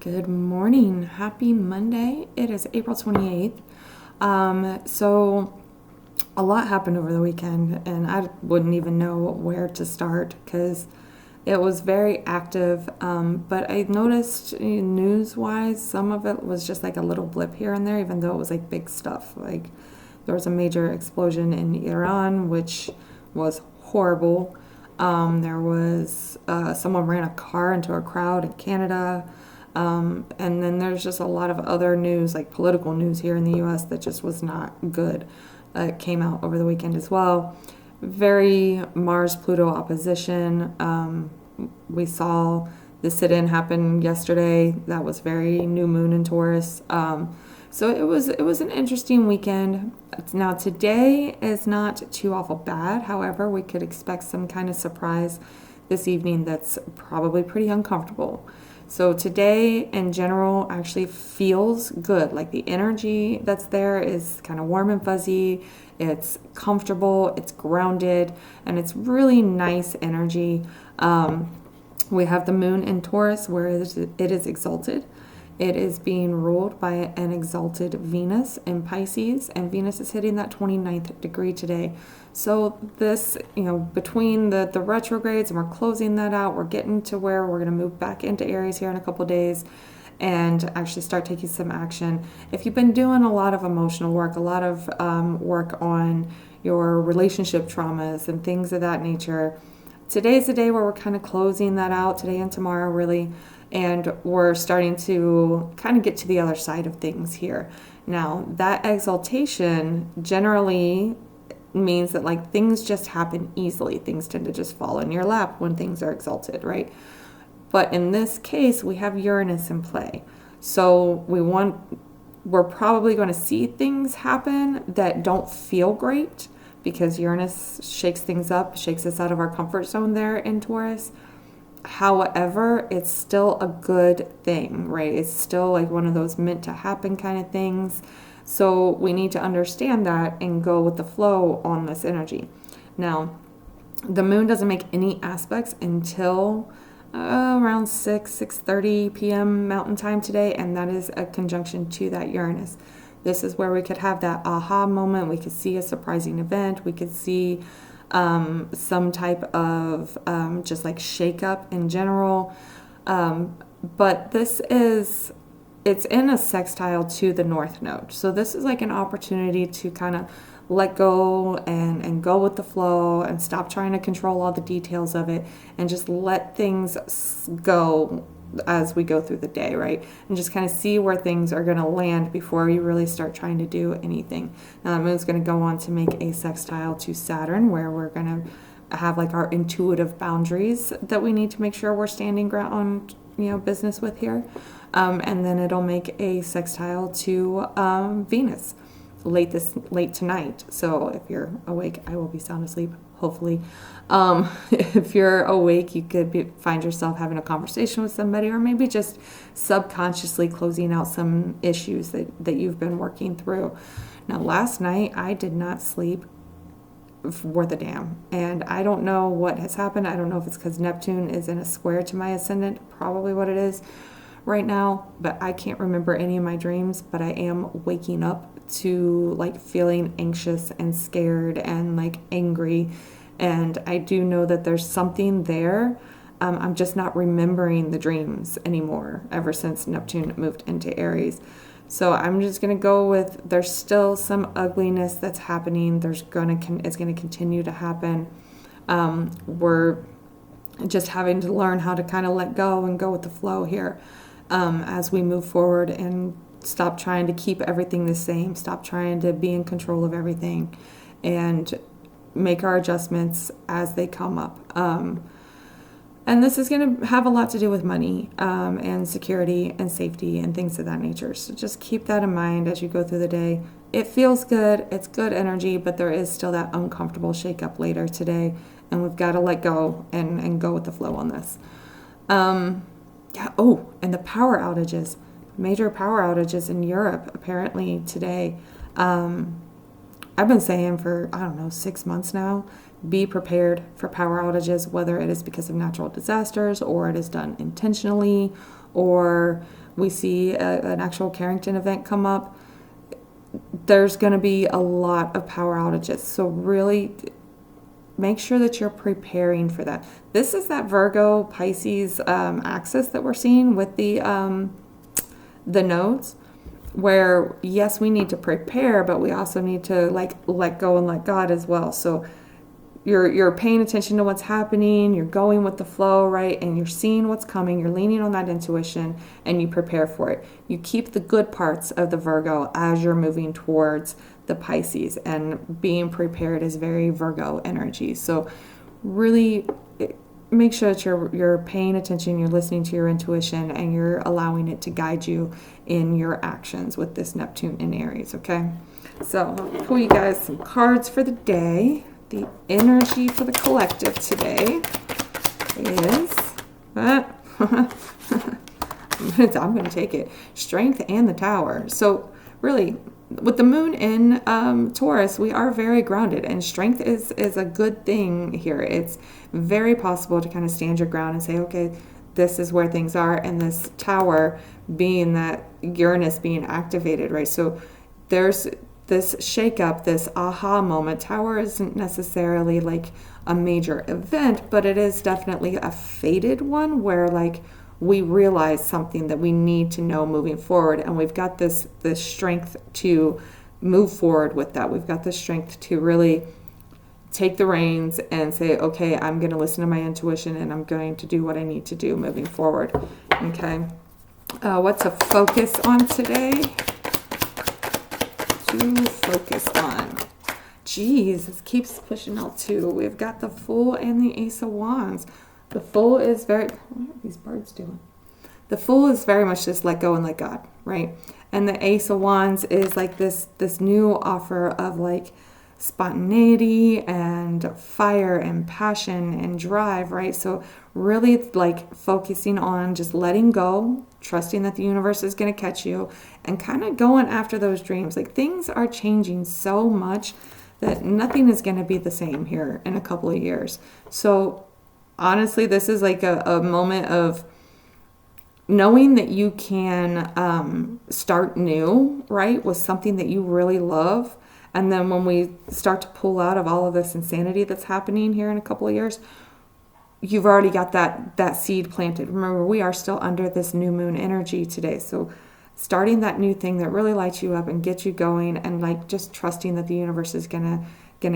Good morning. Happy Monday. It is April 28th. So a lot happened over the weekend, and I wouldn't even know where to start because it was very active. But I noticed news-wise, some of it was just like a little blip here and there, even though it was like big stuff. Like there was a major explosion in Iran, which was horrible. There was someone ran a car into a crowd in Canada. And then there's just a lot of other news, like political news here in the U.S. that just was not good. It came out over the weekend as well. Very Mars-Pluto opposition. We saw the sit-in happen yesterday. That was very new moon in Taurus. So it was an interesting weekend. Now today is not too awful bad. However, we could expect some kind of surprise this evening that's probably pretty uncomfortable. So today in general actually feels good. Like the energy that's there is kind of warm and fuzzy. It's comfortable, it's grounded, and it's really nice energy. We have the moon in Taurus where it is exalted. It is being ruled by an exalted Venus in Pisces, and Venus is hitting that 29th degree today. So this, between the retrogrades, and we're closing that out, we're getting to where we're going to move back into Aries here in a couple of days and actually start taking some action. If you've been doing a lot of emotional work, a lot of work on your relationship traumas and things of that nature, today's the day where we're kind of closing that out, today and tomorrow really, and we're starting to kind of get to the other side of things here. Now, that exaltation generally means that like things just happen easily. Things tend to just fall in your lap when things are exalted, right? But in this case, we have Uranus in play. So we're probably going to see things happen that don't feel great because Uranus shakes things up, shakes us out of our comfort zone there in Taurus. However, it's still a good thing, right? It's still like one of those meant to happen kind of things. So we need to understand that and go with the flow on this energy. Now, the moon doesn't make any aspects until around 6:30 p.m. Mountain Time today, and that is a conjunction to that Uranus. This is where we could have that aha moment. We could see a surprising event. We could see some type of just like shakeup in general. But it's in a sextile to the North Node. So this is like an opportunity to kind of let go and go with the flow and stop trying to control all the details of it and just let things go as we go through the day, right? And just kind of see where things are going to land before you really start trying to do anything. Now, the moon's going to go on to make a sextile to Saturn, where we're going to have like our intuitive boundaries that we need to make sure we're standing ground on, business with here. And then it'll make a sextile to Venus late tonight. So if you're awake, I will be sound asleep, hopefully. If you're awake, you could find yourself having a conversation with somebody, or maybe just subconsciously closing out some issues that you've been working through. Now, last night, I did not sleep worth a damn, and I don't know what has happened. I don't know if it's because Neptune is in a square to my ascendant, probably what it is right now, but I can't remember any of my dreams, but I am waking up to like feeling anxious and scared and like angry, and I do know that there's something there. I'm just not remembering the dreams anymore ever since Neptune moved into Aries. So I'm just going to go with there's still some ugliness that's happening. It's going to continue to happen. We're just having to learn how to kind of let go and go with the flow here as we move forward and stop trying to keep everything the same, stop trying to be in control of everything, and make our adjustments as they come up. And this is going to have a lot to do with money and security and safety and things of that nature. So just keep that in mind as you go through the day. It feels good. It's good energy, but there is still that uncomfortable shakeup later today, and we've got to let go and go with the flow on this. Oh, and the power outages. Major power outages in Europe apparently today. I've been saying for, 6 months now, be prepared for power outages, whether it is because of natural disasters or it is done intentionally or we see an actual Carrington event come up, there's going to be a lot of power outages. So really make sure that you're preparing for that. This is that Virgo Pisces axis that we're seeing with the nodes, where yes, we need to prepare, but we also need to like let go and let God as well. So you're paying attention to what's happening, you're going with the flow, right? And you're seeing what's coming, you're leaning on that intuition, and you prepare for it. You keep the good parts of the Virgo as you're moving towards the Pisces, and being prepared is very Virgo energy. So really make sure that you're paying attention, you're listening to your intuition, and you're allowing it to guide you in your actions with this Neptune in Aries, okay? So I'll pull you guys some cards for the day. The energy for the collective today is, I'm going to take it, Strength and the Tower. So really, with the moon in Taurus, we are very grounded, and strength is a good thing here. It's very possible to kind of stand your ground and say, okay, this is where things are, and this Tower being that Uranus being activated, right? So there's this shakeup, this aha moment. Tower isn't necessarily like a major event, but it is definitely a fated one where like we realize something that we need to know moving forward, and we've got this strength to move forward with that. We've got the strength to really take the reins and say, okay, I'm going to listen to my intuition, and I'm going to do what I need to do moving forward. Okay. What's to focus on today? To focus on. Geez, this keeps pushing out too. We've got the Fool and the Ace of Wands. The Fool is very, what are these birds doing? The Fool is very much just let go and let God, right? And the Ace of Wands is like this new offer of like spontaneity and fire and passion and drive, right? So really like focusing on just letting go, trusting that the universe is going to catch you, and kind of going after those dreams. Like things are changing so much that nothing is going to be the same here in a couple of years. So honestly, this is like a moment of knowing that you can start new, right, with something that you really love. And then when we start to pull out of all of this insanity that's happening here in a couple of years, you've already got that seed planted. Remember, we are still under this new moon energy today. So starting that new thing that really lights you up and gets you going, and like just trusting that the universe is gonna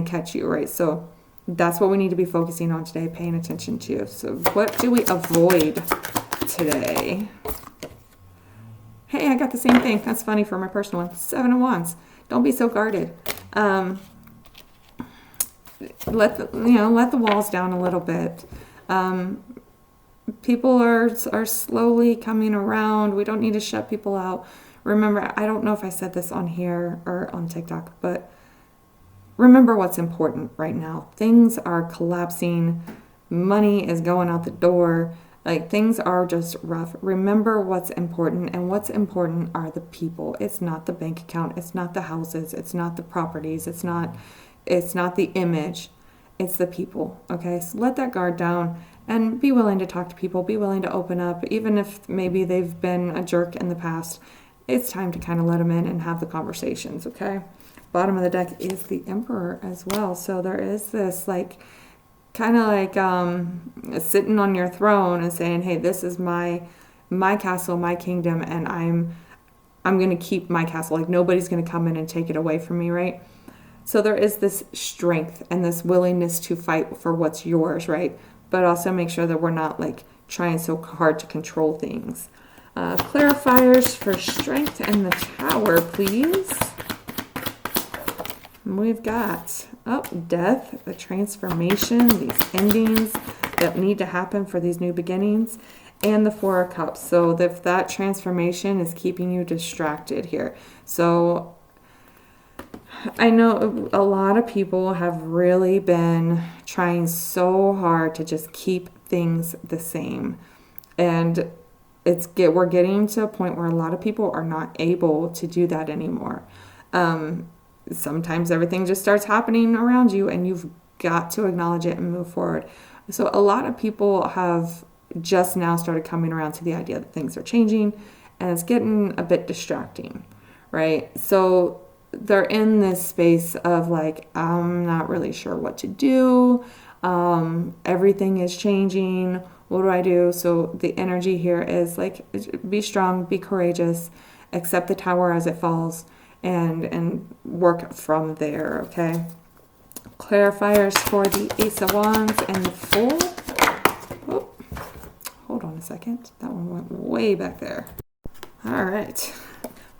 catch you, right? So that's what we need to be focusing on today, paying attention to. So what do we avoid today? Hey, I got the same thing. That's funny for my personal one. 7 of Wands. Don't be so guarded. Let the walls down a little bit. People are slowly coming around. We don't need to shut people out. Remember, I don't know if I said this on here or on TikTok, but remember what's important right now. Things are collapsing. Money is going out the door. Like things are just rough. Remember what's important, and what's important are the people. It's not the bank account. It's not the houses. It's not the properties. It's not the image. It's the people. Okay, so let that guard down and be willing to talk to people. Be willing to open up, even if maybe they've been a jerk in the past. It's time to kind of let them in and have the conversations. Okay. Bottom of the deck is the Emperor as well. So there is this like kind of like sitting on your throne and saying, hey, this is my castle, my kingdom, and I'm going to keep my castle. Like nobody's going to come in and take it away from me, right? So there is this strength and this willingness to fight for what's yours, right? But also make sure that we're not like trying so hard to control things. Clarifiers for Strength and the Tower, please. We've got death, the transformation, these endings that need to happen for these new beginnings, and the Four of Cups. So if that transformation is keeping you distracted here. So I know a lot of people have really been trying so hard to just keep things the same. And we're getting to a point where a lot of people are not able to do that anymore. Sometimes everything just starts happening around you, and you've got to acknowledge it and move forward. So a lot of people have just now started coming around to the idea that things are changing and it's getting a bit distracting, right? So they're in this space of like, I'm not really sure what to do. Everything is changing. What do I do? So the energy here is like, be strong, be courageous, accept the tower as it falls, and work from there, okay? Clarifiers for the Ace of Wands and the Fool. Oh, hold on a second. That one went way back there. All right.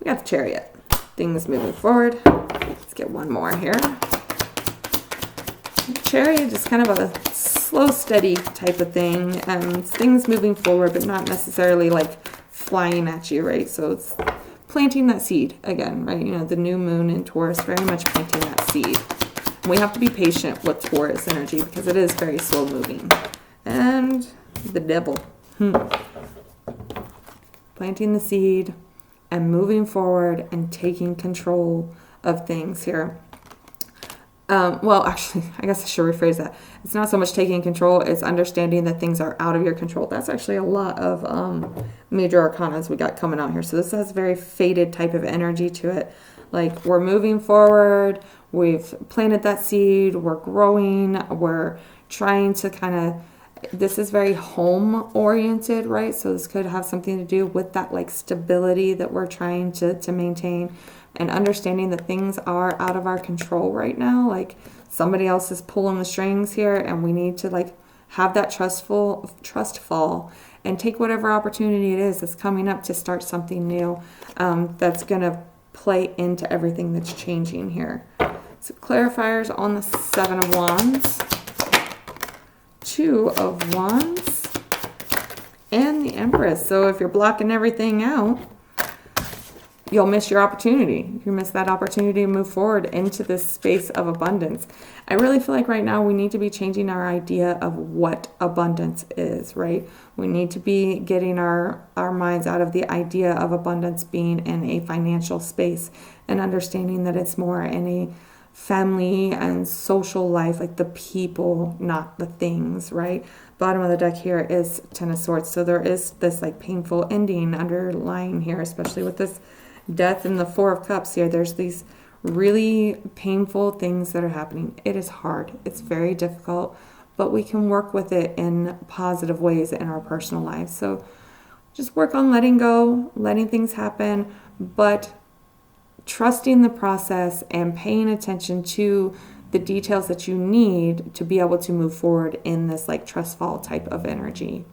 We got the Chariot. Things moving forward. Let's get one more here. The Chariot is kind of a slow, steady type of thing. Things moving forward, but not necessarily like flying at you, right? So it's planting that seed again, right? You know, the new moon in Taurus, very much planting that seed. And we have to be patient with Taurus energy because it is very slow moving. And the Devil. Planting the seed and moving forward and taking control of things here. Well, actually, I guess I should rephrase that. It's not so much taking control, it's understanding that things are out of your control. That's actually a lot of major arcanas we got coming out here. So this has very faded type of energy to it. Like, we're moving forward, we've planted that seed, we're growing, we're trying to kind of, this is very home oriented, right? So this could have something to do with that like stability that we're trying to maintain, and understanding that things are out of our control right now. Like, somebody else is pulling the strings here, and we need to like have that trust fall and take whatever opportunity it is that's coming up to start something new, that's gonna play into everything that's changing here. So clarifiers on the Seven of Wands, Two of Wands, and the Empress. So if you're blocking everything out, you'll miss your opportunity. You miss that opportunity to move forward into this space of abundance. I really feel like right now we need to be changing our idea of what abundance is, right? We need to be getting our minds out of the idea of abundance being in a financial space, and understanding that it's more in a family and social life, like the people, not the things, right? Bottom of the deck here is Ten of Swords. So there is this like painful ending underlying here, especially with this Death and the Four of Cups here. There's these really painful things that are happening. It is hard. It's very difficult, but we can work with it in positive ways in our personal lives. So just work on letting go, letting things happen, but trusting the process and paying attention to the details that you need to be able to move forward in this like trust fall type of energy.